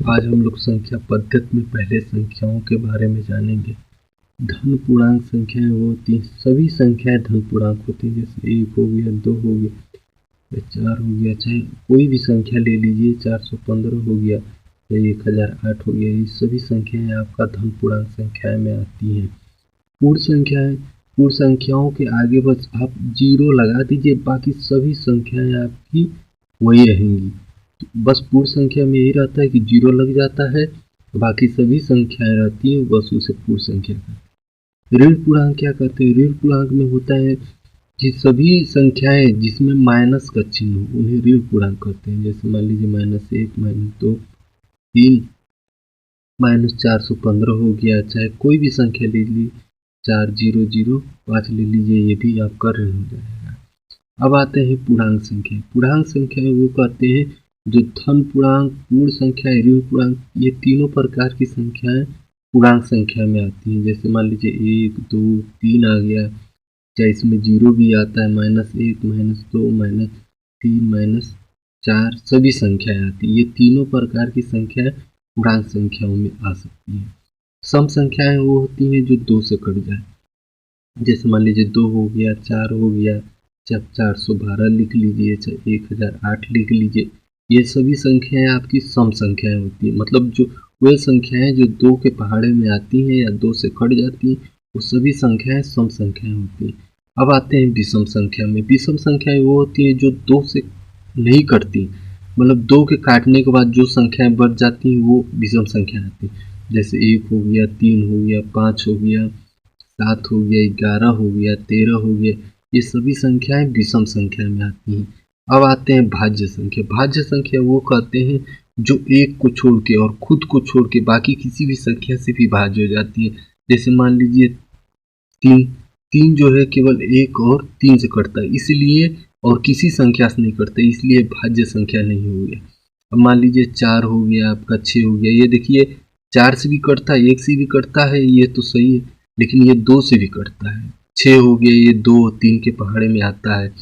आज हम लोग संख्या पद्धति में पहले संख्याओं के बारे में जानेंगे। धन पूर्णांक संख्याएं वो होती हैं, सभी संख्याएं धन पूर्णांक होती हैं। जैसे 1 हो गया, 2 हो गया, 4 हो गया, चाहे कोई भी संख्या ले लीजिए, 415 हो गया या 1008 हो गया, ये सभी संख्याएं आपका धन पूर्णांक संख्याएं में आती हैं। पूर्ण संख्याएं, पूर्ण संख्याओं के आगे बस आप 0 लगा दीजिए, बाकी सभी संख्याएं आपकी वही रहेंगी। तो बस पूर्ण संख्या में यही रहता है कि 0 लग जाता है, बाकी सभी संख्याएं रहती हैं, बस उसे पूर्ण संख्या कहते हैं। ऋण पूर्णांक क्या कहते हैं? ऋण पूर्णांक में होता है कि सभी संख्याएं जिसमें माइनस का चिन्ह हो उन्हें ऋण पूर्णांक कहते हैं। जैसे मान लीजिए -1, -2, 3, -415 हो गया, चाहे कोई भी संख्या ले लीजिए, 4005 ले लीजिए, ये भी आपका ऋण हो जाएगा। अब आते हैं पूर्णांक संख्या। पूर्णांक संख्या वो कहते हैं जो धन पूर्णांक, पूर्ण संख्या, ऋण पूर्णांक, ये तीनों प्रकार की संख्याएं पूर्णांक संख्या में आती हैं। जैसे मान लीजिए 1, 2, 3 आ गया, चाहे इसमें 0 भी आता है, -1, -2, -3, -4, सभी संख्याएं आती हैं। ये तीनों प्रकार की संख्याएं पूर्णांक संख्याओं में आ सकती हैं। सम संख्याएं वो होती हैं जो 2 से कट जाए। जैसे मान लीजिए 2 हो गया, 4 हो गया, चाहे 412 लिख लीजिए, चाहे 1008 लिख लीजिए, ये सभी संख्याएं आपकी सम संख्याएं होती हैं। मतलब जो वे संख्याएं जो 2 के पहाड़े में आती हैं या 2 से कट जाती हैं, वो सभी संख्याएं सम संख्याएं होती हैं। अब आते हैं विषम संख्या में। विषम संख्याएं वो होती हैं जो 2 से नहीं कटती, मतलब 2 के काटने के बाद जो संख्याएं बच जाती हैं वो विषम संख्या आती है। जैसे 1 हो गया, 3 हो गया, 5 हो गया, 7 हो गया, 11 हो गया, 13 हो गया, ये सभी संख्याएं विषम संख्या में आती हैं। अब आते हैं भाज्य संख्या। भाज्य संख्या वो कहते हैं जो एक को छोड़ के और खुद को छोड़ के बाकी किसी भी संख्या से भी भाज्य हो जाती है। जैसे मान लीजिए 3, 3 जो है केवल 1 और 3 से कटता है, इसलिए, और किसी संख्या से नहीं कटता, इसलिए भाज्य संख्या नहीं हो गया। अब मान लीजिए 4 हो गया आपका, 6 हो गया, ये देखिए 4 से भी कटता है, 1 से भी कटता है, ये तो सही है, लेकिन ये 2 से भी कटता है। 6 हो गया, ये 2 और 3 के पहाड़े में आता है।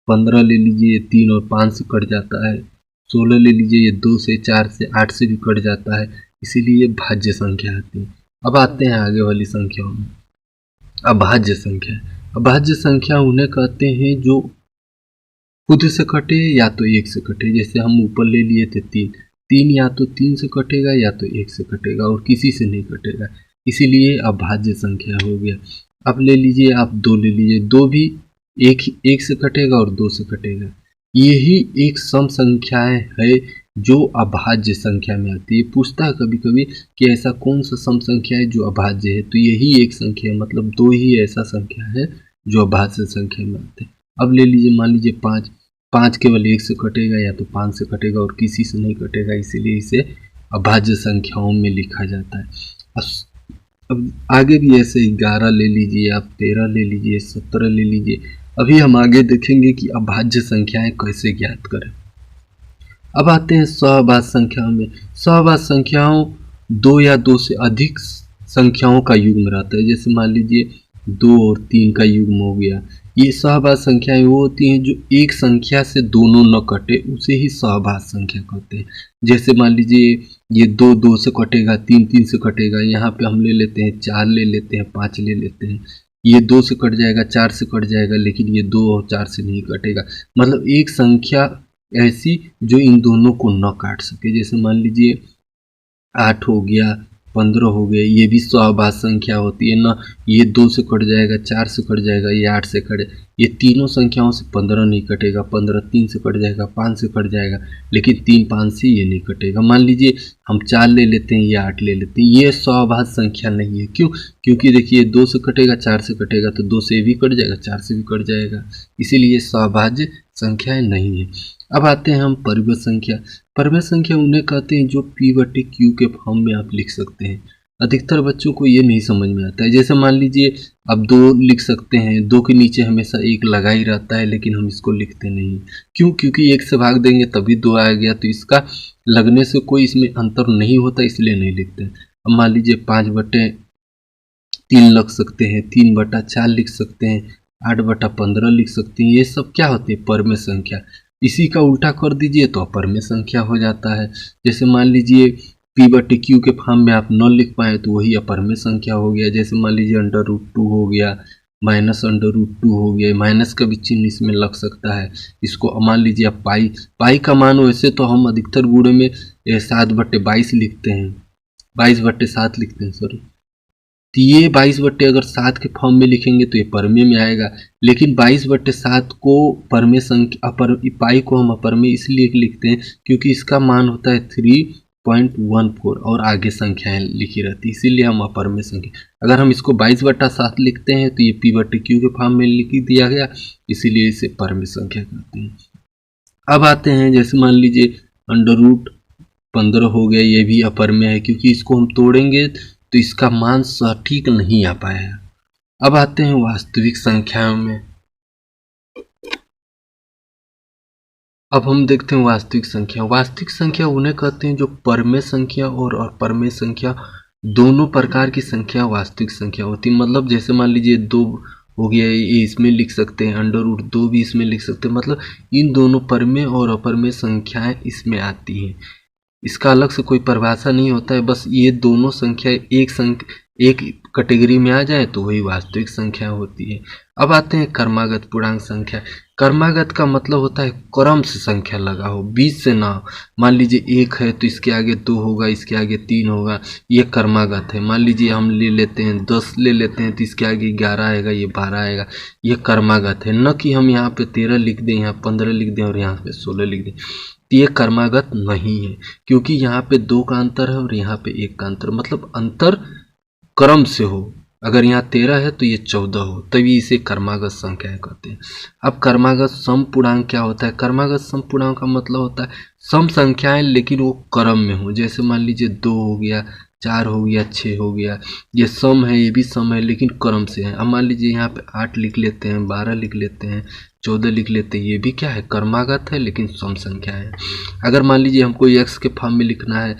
15 ले लीजिए, ये 3 और 5 से कट जाता है। 16 ले लीजिए, ये 2 से, 4 से, 8 से भी कट जाता है, इसीलिए भाज्य संख्या आती है। अब आते हैं आगे वाली संख्याओं में। अभाज्य संख्या। अभाज्य संख्या उन्हें कहते हैं जो खुद से कटे या तो 1 से कटे। जैसे हम ऊपर ले लिए थे 3, 3 या तो 3 से कटेगा या तो 1 से कटेगा और किसी से नहीं कटेगा, इसीलिए अभाज्य संख्या हो गया। अब ले लीजिए आप 2 ले लीजिए, 2 भी एक से कटेगा और 2 से कटेगा। यही एक सम संख्याएं है जो अभाज्य संख्या में आती है। पूछता है कभी कभी कि ऐसा कौन सा सम संख्या है जो अभाज्य है, तो यही एक संख्या है, मतलब 2 ही ऐसा संख्या है जो अभाज्य संख्या में आते हैं। अब ले लीजिए, मान लीजिए 5, 5 केवल 1 से कटेगा या तो 5 से कटेगा और किसी से नहीं कटेगा, इसीलिए इसे अभाज्य संख्याओं में लिखा जाता है। अब आगे भी ऐसे 11 ले लीजिए आप, 13 ले लीजिए, 17 ले लीजिए। अभी हम आगे देखेंगे कि अभाज्य संख्याएं कैसे ज्ञात करें। अब आते हैं सहभाज्य संख्याओं में। सहभाज्य संख्याओं 2 या 2 से अधिक संख्याओं का युग्म रहता है। जैसे मान लीजिए 2 और 3 का युग्म हो गया। ये सहभाज्य संख्याएं वो होती हैं जो एक संख्या से दोनों न कटे, उसे ही सहभाज्य संख्या कहते हैं। जैसे मान लीजिए ये 2 2 से कटेगा, 3 3 से कटेगा, यहाँ पे हम ले लेते हैं 4 ले लेते हैं, 5 ले लेते हैं। ये 2 से कट जाएगा, 4 से कट जाएगा, लेकिन ये 2 और 4 से नहीं कटेगा। मतलब एक संख्या ऐसी जो इन दोनों को न काट सके। जैसे मान लीजिए 8 हो गया, 15 हो गए, ये भी सहभाज्य संख्या होती है ना। ये 2 से कट जाएगा, 4 से कट जाएगा, ये 8 से कटे, ये तीनों संख्याओं से 15 नहीं कटेगा। 15 3 से कट जाएगा, 5 से कट जाएगा, लेकिन 3 5 से ये नहीं कटेगा। मान लीजिए हम 4 ले लेते हैं, ये 8 ले लेते हैं, ये सहभाज्य संख्या नहीं है। क्यों? क्योंकि देखिए 2 से कटेगा, 4 से कटेगा, तो 2 से भी कट जाएगा, 4 से भी कट जाएगा, इसीलिए सहभाज्य संख्याएं नहीं है। अब आते हैं हम परिमेय संख्या। परिमेय संख्या उन्हें कहते हैं जो P/Q के फॉर्म में आप लिख सकते हैं। अधिकतर बच्चों को ये नहीं समझ में आता है। जैसे मान लीजिए आप 2 लिख सकते हैं, 2 के नीचे हमेशा 1 लगा ही रहता है, लेकिन हम इसको लिखते नहीं। क्यों? क्योंकि 1 से भाग देंगे तभी 2 आ गया, तो इसका लगने से कोई इसमें अंतर नहीं होता, इसलिए नहीं लिखते। अब मान लीजिए 5/3 लिख सकते हैं, 3/4 लिख सकते हैं, 8/15 लिख सकते हैं। ये सब क्या होते हैं? परिमेय संख्या। इसी का उल्टा कर दीजिए तो अपरिमेय संख्या हो जाता है। जैसे मान लीजिए p/q के फॉर्म में आप न लिख पाए तो वही अपरमेय संख्या हो गया। जैसे मान लीजिए √2 हो गया, -√2 हो गया, माइनस का भी चिन्ह इसमें लग सकता है। इसको मान लीजिए आप पाई का मान वैसे तो हम अधिकतर गुणे में 7/22 लिखते हैं, 22/7 लिखते हैं सॉरी। तो ये 22 अगर 7 के फॉर्म में लिखेंगे तो ये परमेय में आएगा, लेकिन 22/7 को परमेय संख्या पाई को हम अपरमेय इसलिए लिखते हैं क्योंकि इसका मान होता है 3.14 और आगे संख्याएं लिखी रहती है, इसीलिए हम अपरमेय संख्या। अगर हम इसको 22/7 लिखते हैं तो ये p/q के फॉर्म में लिख दिया गया, इसीलिए इसे परमेय संख्या कहते हैं। अब आते हैं, जैसे मान लीजिए √15 हो गया, ये भी अपरमेय है क्योंकि इसको हम तोड़ेंगे तो इसका मान सटीक नहीं आ पाएगा। अब आते हैं वास्तविक संख्याओं में। अब हम देखते हैं वास्तविक संख्या। वास्तविक संख्या उन्हें कहते हैं जो परमेय संख्या और अपरमेय संख्या दोनों प्रकार की संख्या वास्तविक संख्या होती है। मतलब जैसे मान लीजिए 2 हो गया, ये इसमें लिख सकते हैं, √2 भी इसमें लिख सकते हैं। मतलब इन दोनों परमेय और अपरमेय संख्याएं इसमें आती हैं। इसका अलग से कोई परिभाषा नहीं होता है, बस ये दोनों संख्या एक कैटेगरी में आ जाए तो वही वास्तविक संख्या होती है। अब आते हैं क्रमागत पूर्णांक संख्या। क्रमागत का मतलब होता है क्रम से संख्या लगा हो, बीच से ना हो। मान लीजिए 1 है तो इसके आगे 2 होगा, इसके आगे 3 होगा, ये क्रमागत है। मान लीजिए हम ले लेते हैं 10 ले लेते हैं तो इसके आगे 11 आएगा, ये 12 आएगा, ये क्रमागत है। न कि हम यहाँ पे 13 लिख दें, यहाँ 15 लिख दें और यहाँ पे 16 लिख दें, ये क्रमागत नहीं है क्योंकि यहाँ पे 2 का अंतर है और यहाँ पे 1 का अंतर, मतलब अंतर क्रम से हो। अगर यहाँ 13 है तो ये 14 हो, तभी इसे क्रमागत संख्या कहते हैं। अब क्रमागत सम पूर्णांक क्या होता है? क्रमागत सम पूर्णांक का मतलब होता है सम संख्याएं लेकिन वो क्रम में हो। जैसे मान लीजिए 2 हो गया, 4 हो गया, 6 हो गया, ये सम है, ये भी सम है लेकिन क्रम से है। अब मान लीजिए यहाँ पे 8 लिख लेते हैं, 12 लिख लेते हैं, 14 लिख लेते हैं, ये भी क्या है? क्रमागत है लेकिन सम संख्या है। अगर मान लीजिए हमको x के फॉर्म में लिखना है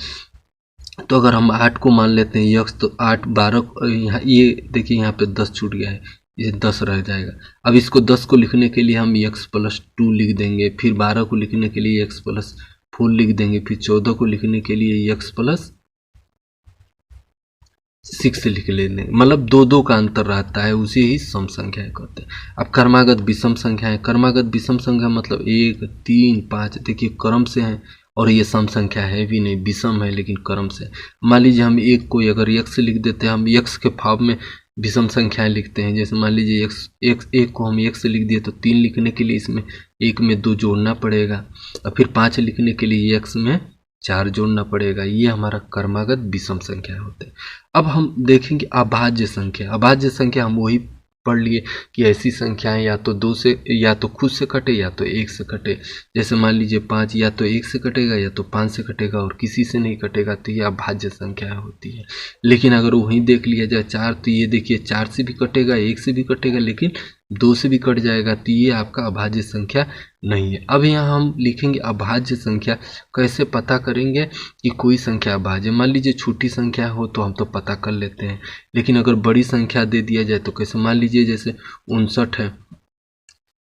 तो अगर हम 8 को मान लेते हैं x, तो 8 12, यहाँ ये देखिए यहाँ पे 10 छूट गया है, ये 10 रह जाएगा। अब इसको 10 को लिखने के लिए हम x+2 लिख देंगे, फिर 12 को लिखने के लिए x+4 लिख देंगे, फिर 14 को लिखने के लिए x+6 लिख लेंगे। मतलब 2-2 का अंतर रहता है, उसे ही सम संख्या कहते हैं। अब क्रमागत विषम संख्या है। क्रमागत विषम संख्या मतलब 1, 3, 5 देखिए क्रम से हैं और ये सम संख्या है भी नहीं, विषम है लेकिन क्रम से। मान लीजिए हम 1 को अगर x लिख देते हैं, हम x के फॉर्म में विषम संख्याएं लिखते हैं। जैसे मान लीजिए एक को हम 1 से लिख दिए तो 3 लिखने के लिए इसमें 1 में 2 जोड़ना पड़ेगा और फिर 5 लिखने के लिए x में 4 जोड़ना पड़ेगा। ये हमारा क्रमागत विषम संख्या होते हैं। अब हम देखेंगे अभाज्य संख्या। अभाज्य संख्या हम वही पढ़ लिए कि ऐसी संख्याएं या तो 2 से, या तो खुद से कटे या तो 1 से कटे। जैसे मान लीजिए 5 या तो 1 से कटेगा या तो 5 से कटेगा और किसी से नहीं कटेगा, तो ये अभाज्य संख्या होती है। लेकिन अगर वहीं देख लिया जाए 4, तो ये देखिए 4 से भी कटेगा, 1 से भी कटेगा, लेकिन 2 से भी कट जाएगा, तो ये आपका अभाज्य संख्या नहीं है। अब यहाँ हम लिखेंगे अभाज्य संख्या। कैसे पता करेंगे कि कोई संख्या अभाज्य? मान लीजिए छोटी संख्या हो तो हम तो पता कर लेते हैं, लेकिन अगर बड़ी संख्या दे दिया जाए तो कैसे? मान लीजिए जैसे 59 है,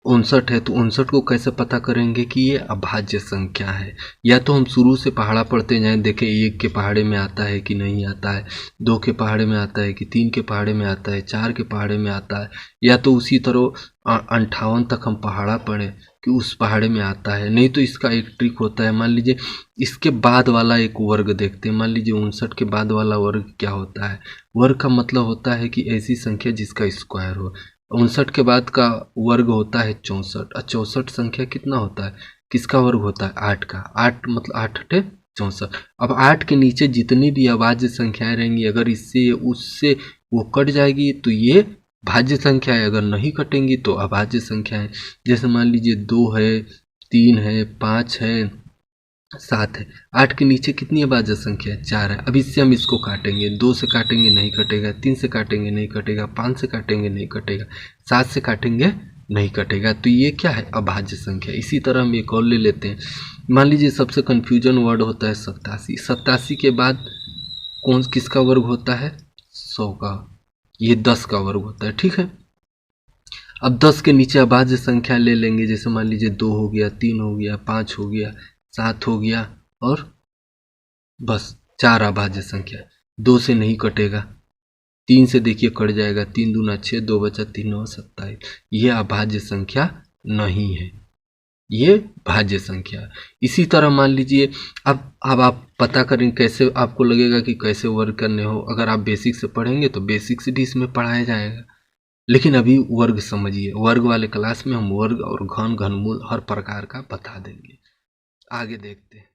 59 है तो 59 को कैसे पता करेंगे कि ये अभाज्य संख्या है? या तो हम शुरू से पहाड़ा पढ़ते जाएं, देखें 1 के पहाड़े में आता है कि नहीं आता है, 2 के पहाड़े में आता है कि 3 के पहाड़े में आता है, 4 के पहाड़े में आता है, या तो उसी तरह 58 तक हम पहाड़ा पढ़ें कि उस पहाड़े में आता है। नहीं तो इसका एक ट्रिक होता है, मान लीजिए इसके बाद वाला एक वर्ग देखते हैं। मान लीजिए 59 के बाद वाला वर्ग क्या होता है? वर्ग का मतलब होता है कि ऐसी संख्या जिसका स्क्वायर हो। 59 के बाद का वर्ग होता है 64, और 64 संख्या कितना होता है? किसका वर्ग होता है? 8 का। 8 मतलब 8 अठे 64। अब 8 के नीचे जितनी भी अभाज्य संख्याएं रहेंगी, अगर इससे उससे वो कट जाएगी तो ये भाज्य संख्या है, अगर नहीं कटेंगी तो अभाज्य संख्या है। जैसे मान लीजिए 2 है, 3 है, 5 है, 7 है। 8 के नीचे कितनी अभाज्य संख्या है? 4 है। अब इससे हम इसको काटेंगे, 2 से काटेंगे नहीं कटेगा, 3 से काटेंगे नहीं कटेगा, 5 से काटेंगे नहीं कटेगा, 7 से काटेंगे नहीं कटेगा, तो ये क्या है? अभाज्य संख्या। इसी तरह हम एक और ले लेते हैं। मान लीजिए सबसे कन्फ्यूजन वर्ड होता है 87। 87 के बाद किसका वर्ग होता है? 100 का। ये 10 का वर्ग होता है, ठीक है। अब 10 के नीचे अभाज्य संख्या ले लेंगे। जैसे मान लीजिए 2 हो गया, 3 हो गया, 5 हो गया, 7 हो गया और बस 4 अभाज्य संख्या, 2 से नहीं कटेगा, 3 से देखिए कट जाएगा, 3 दूना 6, 2 बचा 3 9 27। ये अभाज्य संख्या नहीं है, ये भाज्य संख्या है। इसी तरह मान लीजिए अब आप पता करें कैसे, आपको लगेगा कि कैसे वर्ग करने हो। अगर आप बेसिक से पढ़ेंगे तो बेसिक से भी इसमें पढ़ाया जाएगा, लेकिन अभी वर्ग समझिए। वर्ग वाले क्लास में हम वर्ग और घन, घनमूल हर प्रकार का बता देंगे। आगे देखते हैं।